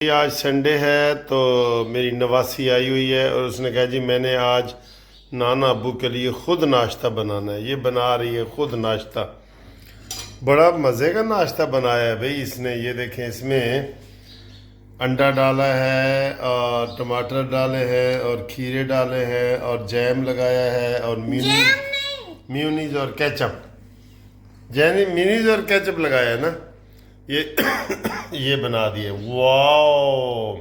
آج سنڈے ہے تو میری نواسی آئی ہوئی ہے اور اس نے کہا جی میں نے آج نانا ابو کے لیے خود ناشتہ بنانا ہے. یہ بنا رہی ہے خود ناشتہ. بڑا مزے کا ناشتہ بنایا ہے بھئی اس نے. یہ دیکھیں اس میں انڈا ڈالا ہے اور ٹماٹر ڈالے ہیں اور کھیرے ڈالے ہیں اور جیم لگایا ہے اور میونیز اور کیچپ. میونیز اور کیچپ لگایا ہے نا. یہ بنا دیے. واو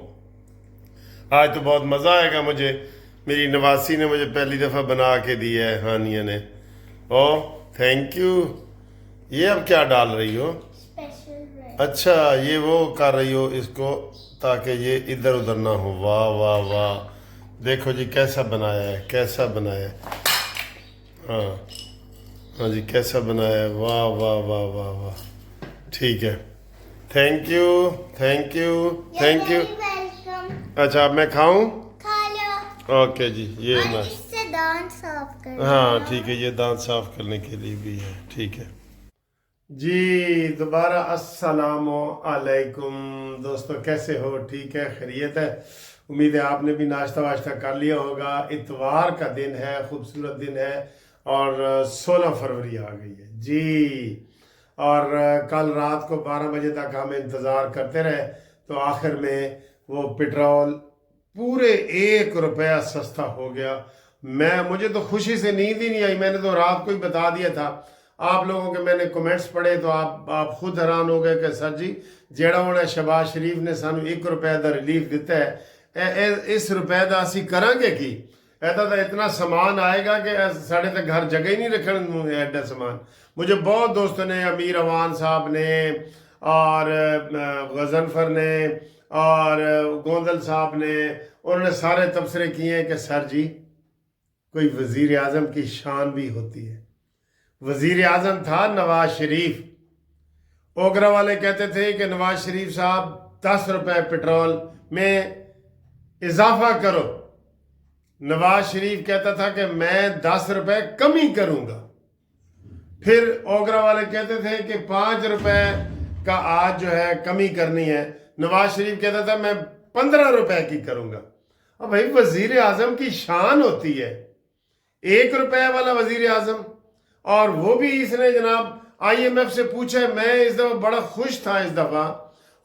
آج تو بہت مزہ آئے گا مجھے. میری نواسی نے مجھے پہلی دفعہ بنا کے دی ہے ہانیہ نے. Oh thank you. یہ اب کیا ڈال رہی ہو؟ اچھا یہ وہ کر رہی ہو اس کو تاکہ یہ ادھر ادھر نہ ہو. واہ واہ واہ دیکھو جی کیسا بنایا ہے کیسا بنایا ہے. ہاں جی کیسا بنایا ہے. واہ واہ واہ واہ واہ. ٹھیک ہے thank you thank you thank you. اچھا اب میں کھاؤں؟ اوکے جی. یہ ہاں ٹھیک ہے یہ دانت صاف کرنے کے لیے بھی ہے. ٹھیک ہے جی. دوبارہ السلام علیکم دوستو. کیسے ہو؟ ٹھیک ہے خیریت ہے؟ امید ہے آپ نے بھی ناشتہ واشتہ کر لیا ہوگا. اتوار کا دن ہے خوبصورت دن ہے اور 16 فروری آ گئی ہے جی. اور کل رات کو 12 بجے تک ہم انتظار کرتے رہے تو آخر میں وہ پٹرول پورے 1 روپیہ سستا ہو گیا. مجھے تو خوشی سے نیند ہی نہیں آئی. میں نے تو رات کو ہی بتا دیا تھا. آپ لوگوں کے میں نے کومنٹس پڑھے تو آپ خود حیران ہو گئے کہ سر جی جیڑا ہونا شہباز شریف نے سانو 1 روپے دا ریلیف دیتا ہے اس روپے دا اسی کریں گے کی ایسا تو اتنا سامان آئے گا کہ ساڑھے تک گھر جگہ ہی نہیں رکھنے ایڈا سامان. مجھے بہت دوستوں نے امیر اوان صاحب نے اور غضنفر نے اور گوندل صاحب نے انہوں نے سارے تبصرے کیے ہیں کہ سر جی کوئی وزیر اعظم کی شان بھی ہوتی ہے. وزیر اعظم تھا نواز شریف. اوگرا والے کہتے تھے کہ نواز شریف صاحب 10 روپے پٹرول میں اضافہ کرو. نواز شریف کہتا تھا کہ میں 10 روپے کمی کروں گا. پھر اوگرا والے کہتے تھے کہ 5 روپے کا آج جو ہے کمی کرنی ہے. نواز شریف کہتا تھا میں 15 روپے کی کروں گا. اب بھائی وزیر اعظم کی شان ہوتی ہے 1 روپے والا وزیر اعظم. اور وہ بھی اس نے جناب آئی ایم ایف سے پوچھا. میں اس دفعہ بڑا خوش تھا. اس دفعہ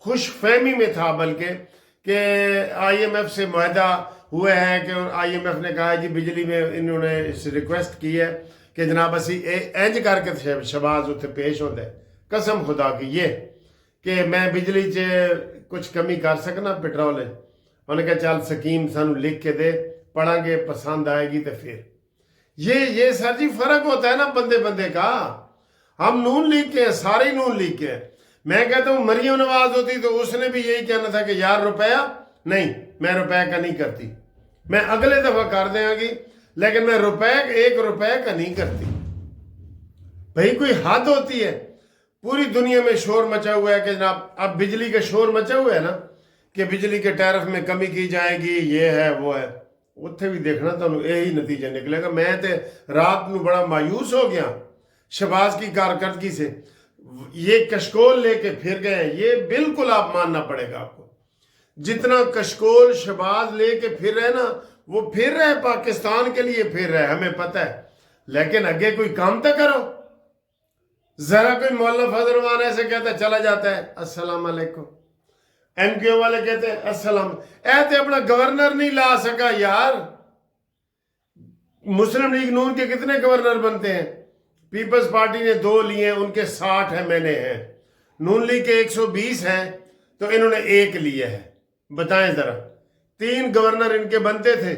خوش فہمی میں تھا بلکہ کہ آئی ایم ایف سے معاہدہ ہوئے ہیں کہ آئی ایم ایف نے کہا جی بجلی میں انہوں نے ریکویسٹ کی ہے کہ جناب اسی انج کر کے شہباز اتنے پیش ہوتا ہے. قسم خدا کی یہ کہ میں بجلی کچھ کمی کر سکنا پٹرول. انہوں نے کہا چل سکیم سانو لکھ کے دے پڑھیں گے پسند آئے گی تو پھر یہ سر جی فرق ہوتا ہے نا بندے بندے کا. ہم نون لیگ کے ہیں سارے نون لیگ کے ہیں. میں کہتا ہوں مریم نواز ہوتی تو اس نے بھی یہی کہنا تھا کہ یار روپیہ نہیں میں روپے کا نہیں کرتی. میں اگلے دفعہ کر دیں گی لیکن میں 1 روپے کا نہیں کرتی. بھئی کوئی حد ہوتی ہے. پوری دنیا میں شور مچا ہوا ہے کہ جناب اب بجلی کا شور مچا ہوا ہے نا کہ بجلی کے ٹیرف میں کمی کی جائے گی یہ ہے وہ ہے. اتنے بھی دیکھنا تو یہی نتیجہ نکلے گا. میں تے رات نو بڑا مایوس ہو گیا شہباز کی کارکردگی سے. یہ کشکول لے کے پھر گئے ہیں. یہ بالکل آپ ماننا پڑے گا آپ کو. جتنا کشکول شہباز لے کے پھر رہے نا وہ پھر رہے پاکستان کے لیے پھر رہے ہمیں پتہ ہے. لیکن اگے کوئی کام تو کرو. ذرا کوئی مولانا فضل الرحمان ایسے کہتا ہے چلا جاتا ہے السلام علیکم. ایم کیو والے کہتے ہیں السلام. تے اپنا گورنر نہیں لا سکا یار. مسلم لیگ نون کے کتنے گورنر بنتے ہیں؟ پیپلز پارٹی نے 2 لیے ان کے 60 ایم ایل اے ہیں. نون لیگ کے 120 ہیں تو انہوں نے 1 لیا ہے. بتائیں ذرا 3 گورنر ان کے بنتے تھے.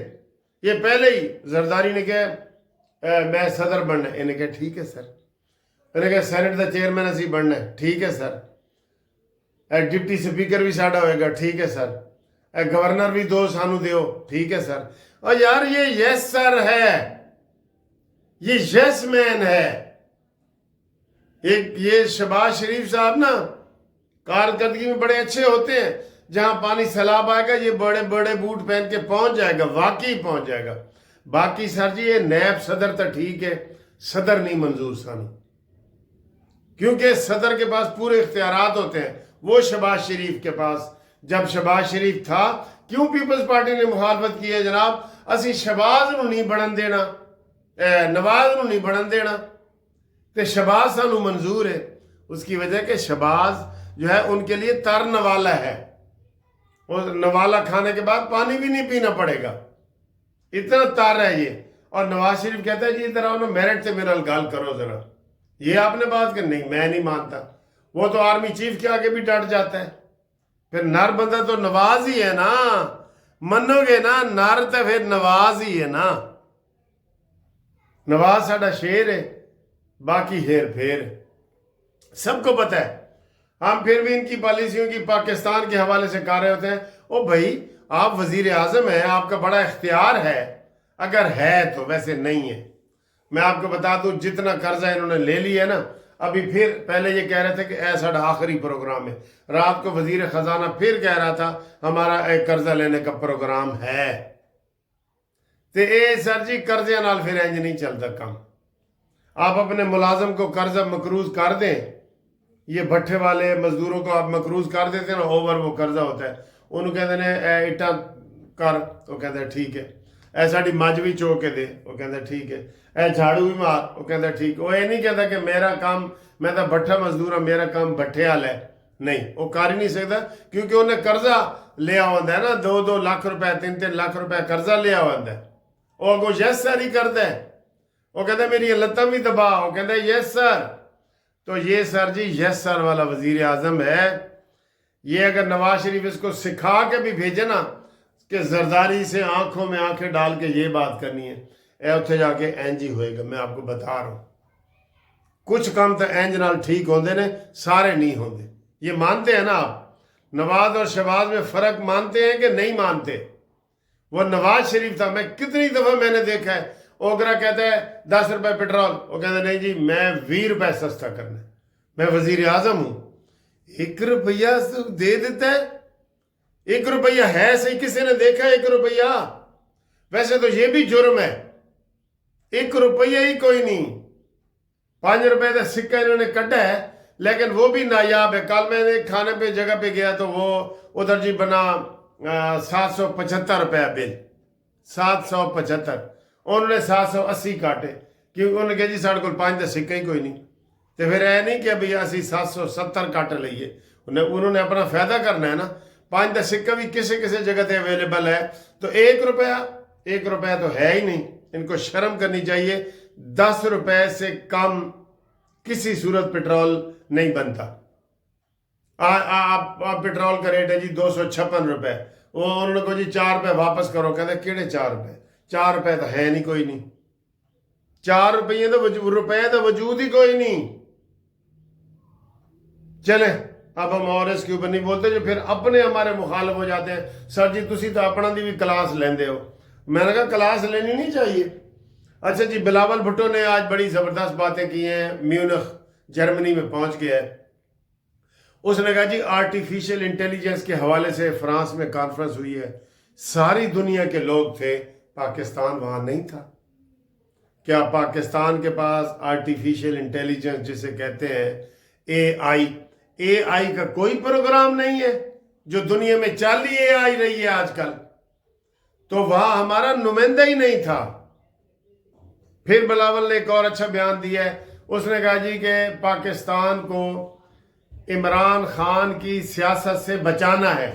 یہ پہلے ہی زرداری نے کہا میں صدر بننا ہے. انہیں کہا ٹھیک ہے سر. انہیں کہا سینٹ دا چیئرمین اسی بننا ہے. ٹھیک ہے سر. ڈپٹی سپیکر بھی ساڑھا ہوئے گا. ٹھیک ہے سر. گورنر بھی 2 سانو دیو. ٹھیک ہے سر. اور یار یہ یس سر ہے. یہ یس مین ہے. یہ شہباز شریف صاحب نا کارکردگی میں بڑے اچھے ہوتے ہیں. جہاں پانی سیلاب آئے گا یہ بڑے بڑے بوٹ پہن کے پہنچ جائے گا. واقعی پہنچ جائے گا. باقی سر جی یہ نیب صدر تو ٹھیک ہے صدر نہیں منظور سانو کیونکہ صدر کے پاس پورے اختیارات ہوتے ہیں. وہ شہباز شریف کے پاس جب شہباز شریف تھا کیوں پیپلز پارٹی نے مخالفت کی ہے جناب؟ اسی شہباز نو نہیں بڑھن دینا، نواز نو نہیں بڑھن دینا، تے شہباز سانو منظور ہے۔ اس کی وجہ کہ شہباز جو ہے ان کے لیے تر نوالا ہے، اور نوالا کھانے کے بعد پانی بھی نہیں پینا پڑے گا، اتنا تر ہے یہ۔ اور نواز شریف کہتا ہے جی ادھر آؤ نا، میرٹ سے میرا گال کرو ذرا، یہ آپ نے بات کہ نہیں میں نہیں مانتا، وہ تو آرمی چیف کے آگے بھی ڈٹ جاتا ہے۔ پھر نر بندہ تو نواز ہی ہے نا، منو گے نا، نر تو پھر نواز ہی ہے نا، نواز ساڈا شیر ہے، باقی ہیر پھیر سب کو پتہ ہے۔ ہم پھر بھی ان کی پالیسیوں کی پاکستان کے حوالے سے کہہ رہے ہوتے ہیں او بھائی آپ وزیر اعظم ہیں، آپ کا بڑا اختیار ہے، اگر ہے تو، ویسے نہیں ہے۔ میں آپ کو بتا دوں جتنا قرضہ انہوں نے لے لیا ہے نا، ابھی پھر پہلے یہ کہہ رہے تھے کہ اے ساڈا آخری پروگرام ہے، رات کو وزیر خزانہ پھر کہہ رہا تھا ہمارا ایک قرضہ لینے کا پروگرام ہے، تے اے سر جی قرضے نال پھر انج نہیں چلتا کام۔ آپ اپنے ملازم کو قرضہ مقروض کر دیں، یہ بھٹے والے مزدوروں کو آپ مقروض کر دیتے ہیں نا، اوور وہ قرضہ ہوتا ہے، انہوں کہتے ہیں اے اٹا کر، وہ کہتے ہیں ٹھیک ہے، اے ساڑی مجھ بھی چو کے دے، وہ کہتے ہیں ٹھیک ہے، اے جھاڑو بھی مار، وہ کہتے ہیں ٹھیک ہے۔ وہ یہ نہیں کہتا کہ میرا کام، میں تو بھٹا مزدور ہوں، میرا کام بھٹے حال ہے، نہیں، وہ کر ہی نہیں سکتا، کیونکہ انہیں قرضہ لیا ہوتا ہے نا، 2 لاکھ روپے 3 لاکھ روپے قرضہ لیا ہوتا ہے، وہ اگو یس سر ہی کرتا ہے، وہ کہتا ہے میری لتاں بھی دبا، وہ کہتا ہے یس سر۔ تو یہ سر جی یس سر والا وزیر اعظم ہے۔ یہ اگر نواز شریف اس کو سکھا کے بھی بھیجے نا کہ زرداری سے آنکھوں میں آنکھیں ڈال کے یہ بات کرنی ہے، اے اتھے جا کے اینج ہی ہوئے گا، میں آپ کو بتا رہا ہوں۔ کچھ کام تو اینج نال ٹھیک ہوندے نے، سارے نہیں ہوندے، یہ مانتے ہیں نا آپ؟ نواز اور شہباز میں فرق مانتے ہیں کہ نہیں مانتے؟ وہ نواز شریف تھا، میں کتنی دفعہ میں نے دیکھا ہے، اوگرا کہتا ہے 10 روپے پیٹرول، وہ کہتا ہے نہیں جی میں 20 روپے سستا کرنا ہے، میں وزیر اعظم ہوں۔ 1 روپیہ دے دیتا ہے، 1 روپیہ ہے صحیح، کسی نے دیکھا 1 روپیہ؟ ویسے تو یہ بھی جرم ہے، 1 روپیہ ہی کوئی نہیں، 5 روپے کا سکہ انہوں نے کٹا ہے، لیکن وہ بھی نایاب ہے۔ کل میں نے کھانے پہ جگہ پہ گیا تو وہ ادھر جی بنا 775 روپے بل، 775، انہوں نے 780 کاٹے، کیونکہ انہوں نے کہا جی ساڑھے کو 5 کا سکہ ہی کوئی نہیں، تو پھر اے نہیں کہ ابھی اسی 770 کاٹ لئیے، انہوں نے اپنا فائدہ کرنا ہے نا۔ 5 کا سکہ بھی کسی کسی جگہ تے اویلیبل ہے، تو 1 روپیہ تو ہے ہی نہیں، ان کو شرم کرنی چاہیے۔ 10 روپے سے کم کسی صورت پیٹرول نہیں بنتا۔ آپ پیٹرول کا ریٹ ہے جی 256 روپے، وہ انہوں نے کہا جی 4 روپے واپس کرو، کہتے ہیں کیڑے 4 روپے؟ 4 روپے تو ہے نہیں، کوئی نہیں، 4 روپے تو وجود ہی کوئی نہیں۔ چلیں اب ہم اور اس کے اوپر نہیں بولتے، جو پھر اپنے ہمارے مخالف ہو جاتے ہیں، سر جی تسی تو اپنا دی بھی کلاس لیندے ہو۔ میں نے کہا کلاس لینی نہیں چاہیے۔ اچھا جی بلاول بھٹو نے آج بڑی زبردست باتیں کی ہیں، میونخ جرمنی میں پہنچ گیا ہے۔ اس نے کہا جی آرٹیفیشل انٹیلیجنس کے حوالے سے فرانس میں کانفرنس ہوئی ہے، ساری دنیا کے لوگ تھے، پاکستان وہاں نہیں تھا۔ کیا پاکستان کے پاس آرٹیفیشل انٹیلیجنس جسے کہتے ہیں اے آئی کا کوئی پروگرام نہیں ہے؟ جو دنیا میں چل ہی اے آئی رہی ہے آج کل، تو وہاں ہمارا نمائندہ ہی نہیں تھا۔ پھر بلاول نے ایک اور اچھا بیان دیا ہے، اس نے کہا جی کہ پاکستان کو عمران خان کی سیاست سے بچانا ہے،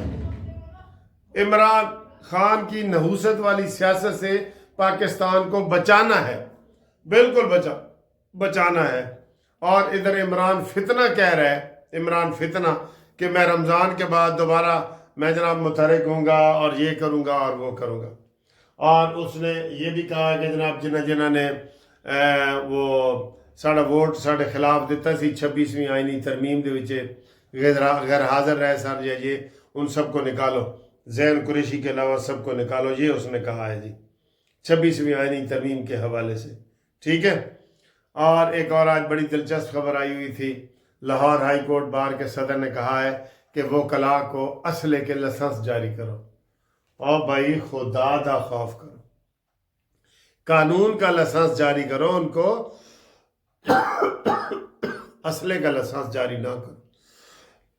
عمران خان کی نحوست والی سیاست سے پاکستان کو بچانا ہے، بالکل بچانا ہے۔ اور ادھر عمران فتنہ کہہ رہا ہے، عمران فتنہ کہ میں رمضان کے بعد دوبارہ میں جناب متحرک ہوں گا اور یہ کروں گا اور وہ کروں گا۔ اور اس نے یہ بھی کہا کہ جناب جنہ نے وہ ساڑھا ووٹ ساڑھے خلاف دیتا سی 26ویں آئینی ترمیم دے وچے غیر حاضر رہے سر جی، یہ ان سب کو نکالو، زین قریشی کے علاوہ سب کو نکالو، یہ اس نے کہا ہے جی 26ویں آئینی ترمیم کے حوالے سے، ٹھیک ہے۔ اور ایک اور آج بڑی دلچسپ خبر آئی ہوئی تھی، لاہور ہائی کورٹ بار کے صدر نے کہا ہے کہ وہ کلا کو اسلحے کے لائسنس جاری کرو۔ اور بھائی خدا دا خوف کرو، قانون کا لائسنس جاری کرو، ان کو اسلحے کا لائسنس جاری نہ کرو۔